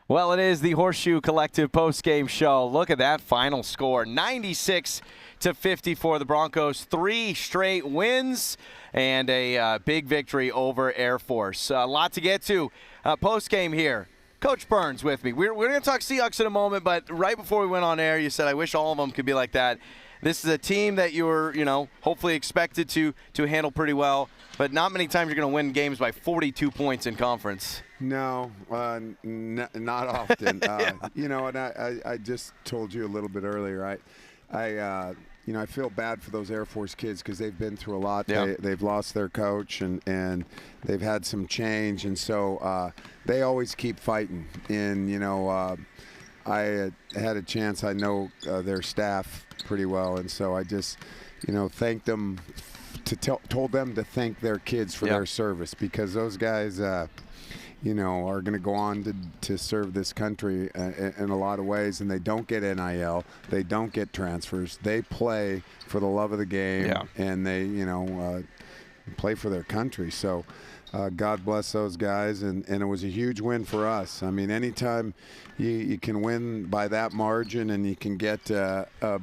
Well, it is the Horseshoe Collective postgame show. Look at that final score, 96-54. The Broncos, 3 straight wins and a big victory over Air Force. A lot to get to postgame here. Coach Burns with me. We're going to talk Seahawks in a moment, but right before we went on air, you said, I wish all of them could be like that. This is a team that you were, hopefully expected to handle pretty well, but not many times you're going to win games by 42 points in conference. No, not often. Yeah. And I just told you a little bit earlier. I feel bad for those Air Force kids because they've been through a lot. Yeah. They've lost their coach and they've had some change, and so they always keep fighting. And I had a chance. I know their staff pretty well, and so I just thanked them. Told them to thank their kids for their service, because those guys are going to go on to serve this country in a lot of ways, and they don't get NIL, they don't get transfers, they play for the love of the game, and they play for their country. So God bless those guys, and it was a huge win for us. I mean, anytime you can win by that margin and you can get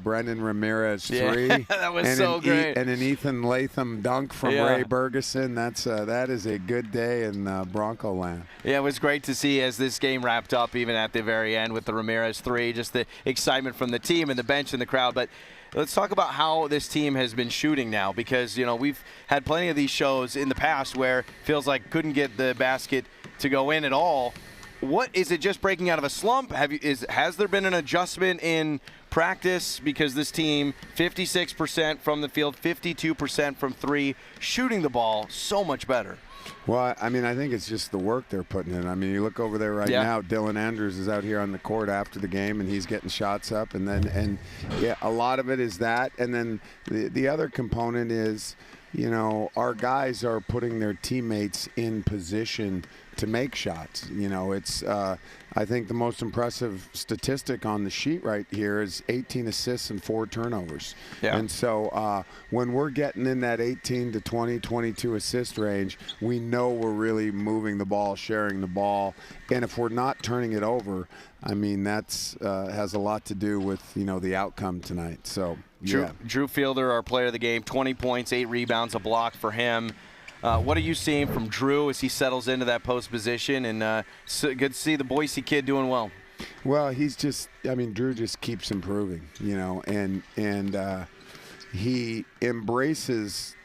Brendan Ramirez 3 that was and so great. And an Ethan Latham dunk from Ray Bergeson, that is a good day in Bronco land. Yeah, it was great to see as this game wrapped up, even at the very end with the Ramirez 3, just the excitement from the team and the bench and the crowd. But let's talk about how this team has been shooting now, because we've had plenty of these shows in the past where it feels like couldn't get the basket to go in at all. What is it, just breaking out of a slump? Has there been an adjustment in practice? Because this team, 56% from the field, 52% from 3, shooting the ball so much better. Well, I mean, I think it's just the work they're putting in. I mean, you look over there right now, Dylan Andrews is out here on the court after the game, and he's getting shots up. And a lot of it is that. And then the other component is, our guys are putting their teammates in position to make shots. It's I think the most impressive statistic on the sheet right here is 18 assists and 4 turnovers. Yeah. And so when we're getting in that 18 to 20, 22 assist range, we know we're really moving the ball, sharing the ball. And if we're not turning it over, I mean, that's has a lot to do with, the outcome tonight. So, Drew Fielder, our player of the game, 20 points, 8 rebounds, a block for him. What are you seeing from Drew as he settles into that post position? And good to see the Boise kid doing well. Well, Drew just keeps improving, and he embraces,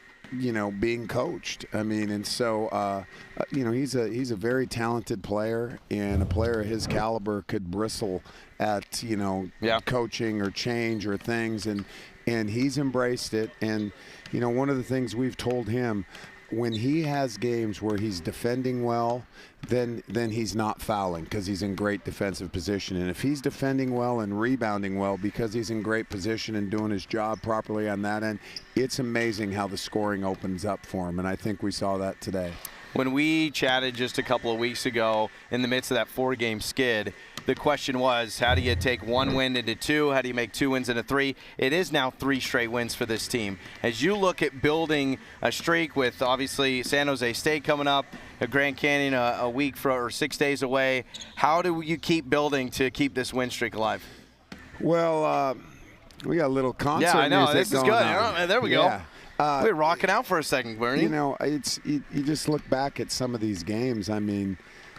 being coached. I mean, and so, he's a very talented player, and a player of his caliber could bristle at, coaching or change or things, and he's embraced it. And, one of the things we've told him, when he has games where he's defending well, then he's not fouling because he's in great defensive position. And if he's defending well and rebounding well because he's in great position and doing his job properly on that end, it's amazing how the scoring opens up for him. And I think we saw that today. When we chatted just a couple of weeks ago in the midst of that 4-game skid, the question was, how do you take 1 win into 2? How do you make 2 wins into 3? It is now 3 straight wins for this team. As you look at building a streak with, obviously, San Jose State coming up, Grand Canyon a week or 6 days away, how do you keep building to keep this win streak alive? Well, we got a little concert music. Yeah, I know. Music this is good. There we go. Yeah. We're rocking out for a second, Bernie. You just look back at some of these games. I mean,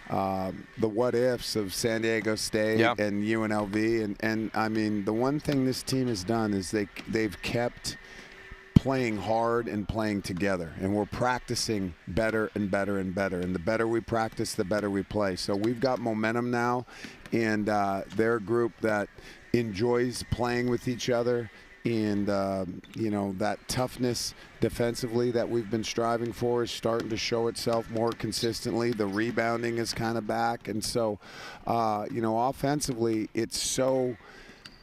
the what-ifs of San Diego State and UNLV. And I mean, the one thing this team has done is they've kept playing hard and playing together. And we're practicing better and better and better. And the better we practice, the better we play. So we've got momentum now. And they're a group that enjoys playing with each other. And, that toughness defensively that we've been striving for is starting to show itself more consistently. The rebounding is kind of back. And so, offensively, it's so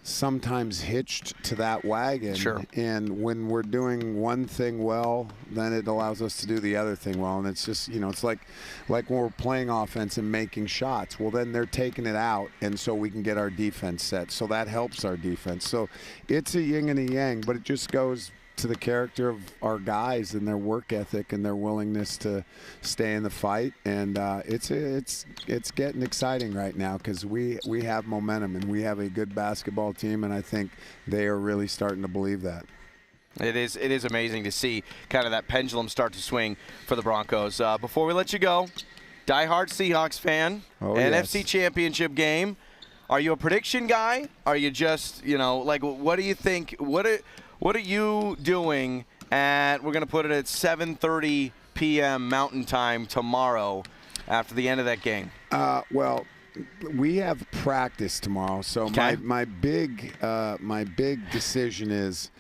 sometimes hitched to that wagon. Sure. And when we're doing one thing well, then it allows us to do the other thing well. And it's just, it's like when we're playing offense and making shots. Well, then they're taking it out, and so we can get our defense set. So that helps our defense. So it's a yin and a yang, but it just goes to the character of our guys and their work ethic and their willingness to stay in the fight. And it's getting exciting right now because we have momentum and we have a good basketball team, and I think they are really starting to believe that. It is amazing to see kind of that pendulum start to swing for the Broncos. Before we let you go, diehard Seahawks fan, NFC Championship game. Are you a prediction guy? Are you just, like, what do you think? What are you doing we're going to put it at 7:30 p.m. Mountain Time tomorrow after the end of that game? Well, we have practice tomorrow, so my big decision is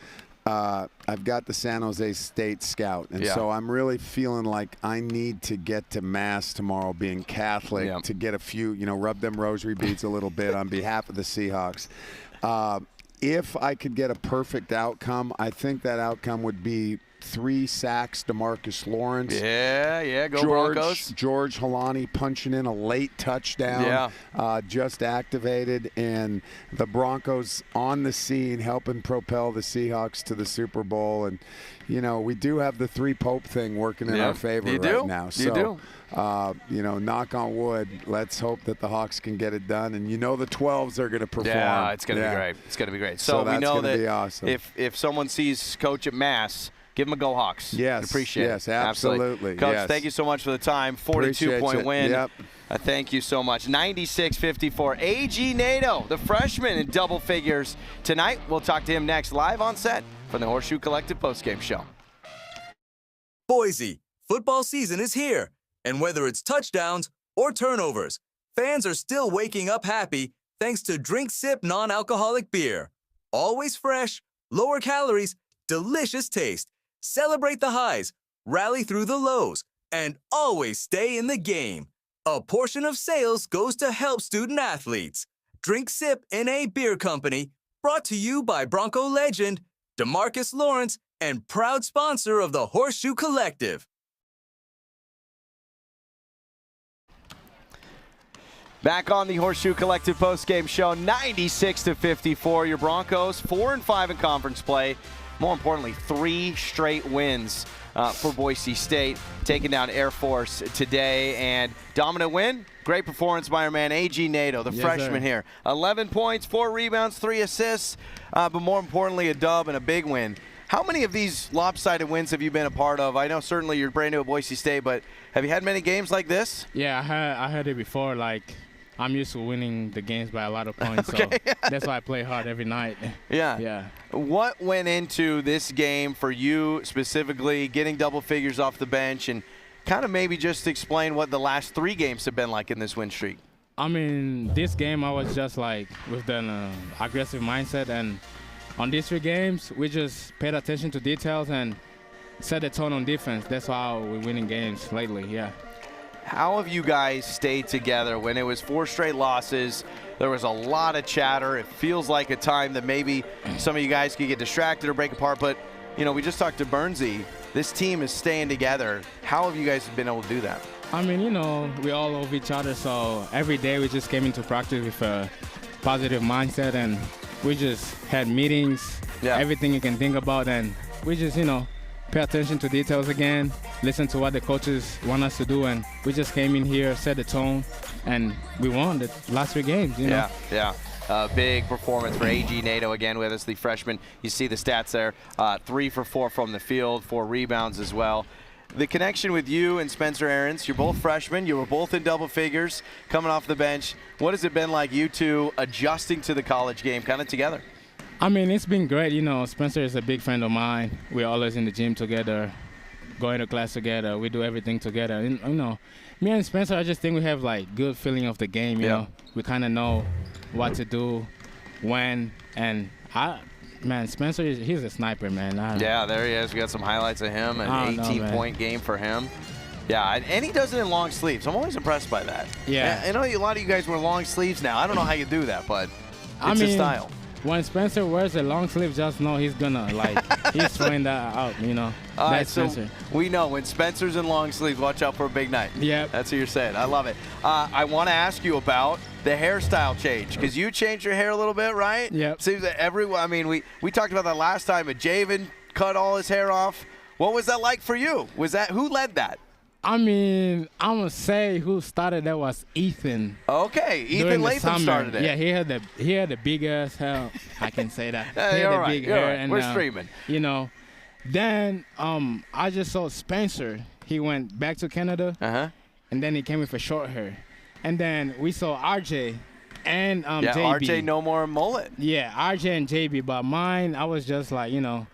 I've got the San Jose State scout, and so I'm really feeling like I need to get to Mass tomorrow, being Catholic, to get a few, rub them rosary beads a little bit on behalf of the Seahawks. If I could get a perfect outcome, I think that outcome would be 3 sacks to Marcus Lawrence. Go Broncos. George Holani punching in a late touchdown, just activated, and the Broncos on the scene helping propel the Seahawks to the Super Bowl. And, we do have the 3 Pope thing working in our favor right now. So, knock on wood, let's hope that the Hawks can get it done. And the 12s are going to perform. Yeah, it's going to be great. It's going to be great. So we know that awesome. if someone sees Coach at Mass, give them a go Hawks. Yes. Appreciate it. Yes, absolutely. Coach, thank you so much for the time. 42-point win. Yep. Thank you so much. 96-54. A.G. Nato, the freshman in double figures. Tonight, we'll talk to him next live on set from the Horseshoe Collective postgame show. Boise, football season is here. And whether it's touchdowns or turnovers, fans are still waking up happy thanks to Drink Sip non-alcoholic beer. Always fresh, lower calories, delicious taste. Celebrate the highs, rally through the lows, and always stay in the game. A portion of sales goes to help student athletes. Drink Sip NA Beer Company, brought to you by Bronco legend DeMarcus Lawrence and proud sponsor of the Horseshoe Collective. Back on the Horseshoe Collective postgame show, 96-54. Your Broncos 4-5 in conference play. More importantly, 3 straight wins for Boise State, taking down Air Force today. And dominant win, great performance by our man A.G. Nato, the freshman here. 11 points, 4 rebounds, 3 assists, but more importantly, a dub and a big win. How many of these lopsided wins have you been a part of? I know certainly you're brand new at Boise State, but have you had many games like this? Yeah, I had it before. Like, I'm used to winning the games by a lot of points, so that's why I play hard every night. Yeah. What went into this game for you specifically, getting double figures off the bench, and kind of maybe just explain what the last 3 games have been like in this win streak? I mean, this game I was just like with an aggressive mindset, and on these 3 games, we just paid attention to details and set the tone on defense. That's how we're winning games lately, How have you guys stayed together when it was 4 straight losses? There was a lot of chatter. It feels like a time that maybe some of you guys could get distracted or break apart. But, we just talked to Bernsey. This team is staying together. How have you guys been able to do that? I mean, we all love each other. So every day we just came into practice with a positive mindset. And we just had meetings, everything you can think about. And we just, pay attention to details again, listen to what the coaches want us to do, and we just came in here, set the tone, and we won the last 3 games, Yeah. Big performance for A.G. Nato again with us, the freshman. You see the stats there, 3 for 4 from the field, 4 rebounds as well. The connection with you and Spencer Aarons, you're both freshmen. You were both in double figures coming off the bench. What has it been like, you two adjusting to the college game kind of together? I mean, it's been great. Spencer is a big friend of mine. We're always in the gym together, going to class together. We do everything together. And, me and Spencer, I just think we have, like, good feeling of the game, you know. We kind of know what to do, when, and Spencer, he's a sniper, man. Yeah, there he is. We got some highlights of him, an 18-point game for him. Yeah, and he does it in long sleeves. I'm always impressed by that. Yeah. I know a lot of you guys wear long sleeves now. I don't know how you do that, but it's a style. When Spencer wears a long sleeve, just know he's gonna he's throwing that out, All right, Spencer. so we know when Spencer's in long sleeves, watch out for a big night. Yeah, that's what you're saying. I love it. I want to ask you about the hairstyle change, because you changed your hair a little bit, right? Yep. Seems that everyone. I mean, we talked about that last time, but Javen cut all his hair off. What was that like for you? Who led that? I mean, I'm going to say who started that was Ethan. Okay, Ethan Latham started it. Yeah, he had the big ass hair. I can say that. He had all the right, big hair. right. And, We're streaming. You know, then I just saw Spencer. He went back to Canada, and then he came with a short hair. And then we saw RJ and JB. RJ no more mullet. Yeah, RJ and JB. But mine, I was just like, you know,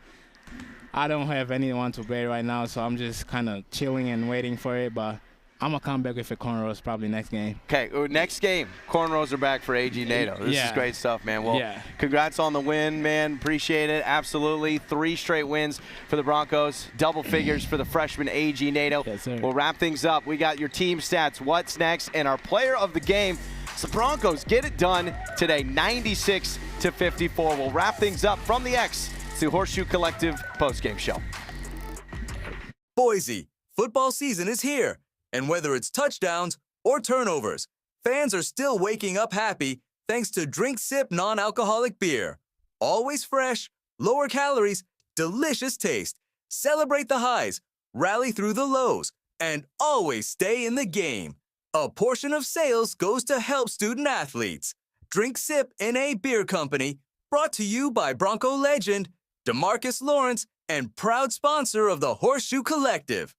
I don't have anyone to braid right now, so I'm just kind of chilling and waiting for it. But I'm going to come back with the cornrows probably next game. Okay, next game. Cornrows are back for AG NATO. This is great stuff, man. Well, congrats on the win, man. Appreciate it. Absolutely. 3 straight wins for the Broncos. Double figures for the freshman AG NATO. Yes, sir. We'll wrap things up. We got your team stats, what's next, and our player of the game. So the Broncos get it done today, 96-54. We'll wrap things up from the X. It's the Horseshoe Collective postgame show. Boise, football season is here. And whether it's touchdowns or turnovers, fans are still waking up happy thanks to Drink Sip non-alcoholic beer. Always fresh, lower calories, delicious taste. Celebrate the highs, rally through the lows, and always stay in the game. A portion of sales goes to help student athletes. Drink Sip NA Beer Company, brought to you by Bronco legend DeMarcus Lawrence and proud sponsor of the Horseshoe Collective.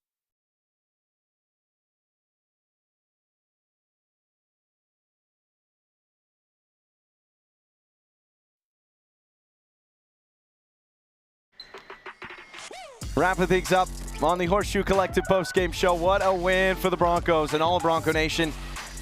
Wrapping things up on the Horseshoe Collective postgame show. What a win for the Broncos and all of Bronco Nation.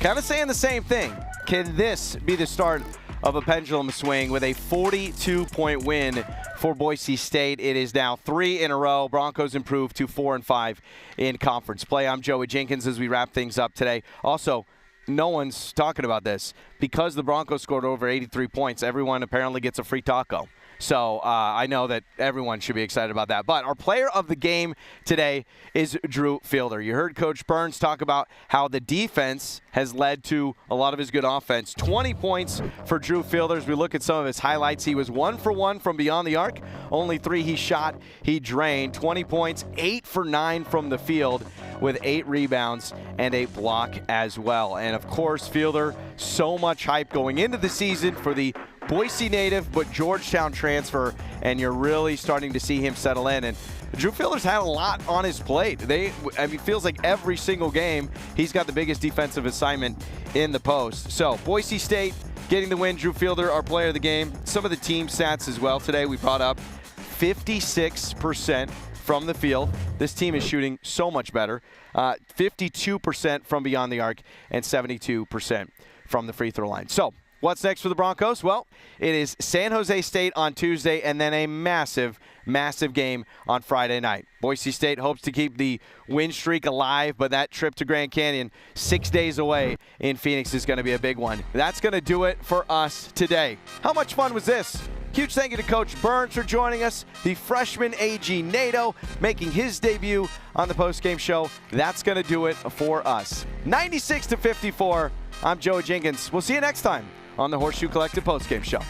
Kind of saying the same thing. Can this be the start of a pendulum swing with a 42-point win for Boise State? It is now 3 in a row. Broncos improved to 4-5 in conference play. I'm Joey Jenkins as we wrap things up today. Also, no one's talking about this. Because the Broncos scored over 83 points, everyone apparently gets a free taco. So I know that everyone should be excited about that. But our player of the game today is Drew Fielder. You heard Coach Burns talk about how the defense has led to a lot of his good offense. 20 points for Drew Fielder. As we look at some of his highlights, he was 1 for 1 from beyond the arc. Only 3 he shot, he drained. 20 points, 8 for 9 from the field with 8 rebounds and a block as well. And, of course, Fielder, so much hype going into the season for the Boise native, but Georgetown transfer, and you're really starting to see him settle in. And Drew Fielder's had a lot on his plate. It feels like every single game he's got the biggest defensive assignment in the post. So Boise State getting the win. Drew Fielder, our player of the game. Some of the team stats as well today we brought up. 56% from the field. This team is shooting so much better. 52% from beyond the arc and 72% from the free throw line. So what's next for the Broncos? Well, it is San Jose State on Tuesday and then a massive, massive game on Friday night. Boise State hopes to keep the win streak alive, but that trip to Grand Canyon 6 days away in Phoenix is going to be a big one. That's going to do it for us today. How much fun was this? Huge thank you to Coach Burns for joining us. The freshman AG NATO making his debut on the postgame show. That's going to do it for us. 96-54. I'm Joey Jenkins. We'll see you next time on the Horseshoe Collective postgame show.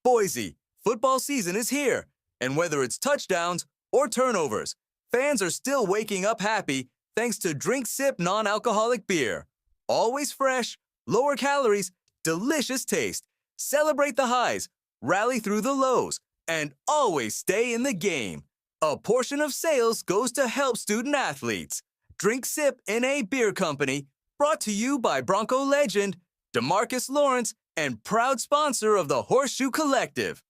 Boise, football season is here. And whether it's touchdowns or turnovers, fans are still waking up happy thanks to Drink Sip non-alcoholic beer. Always fresh, lower calories, delicious taste. Celebrate the highs, rally through the lows, and always stay in the game. A portion of sales goes to help student athletes. Drink Sip NA Beer Company, brought to you by Bronco legend DeMarcus Lawrence and proud sponsor of the Horseshoe Collective.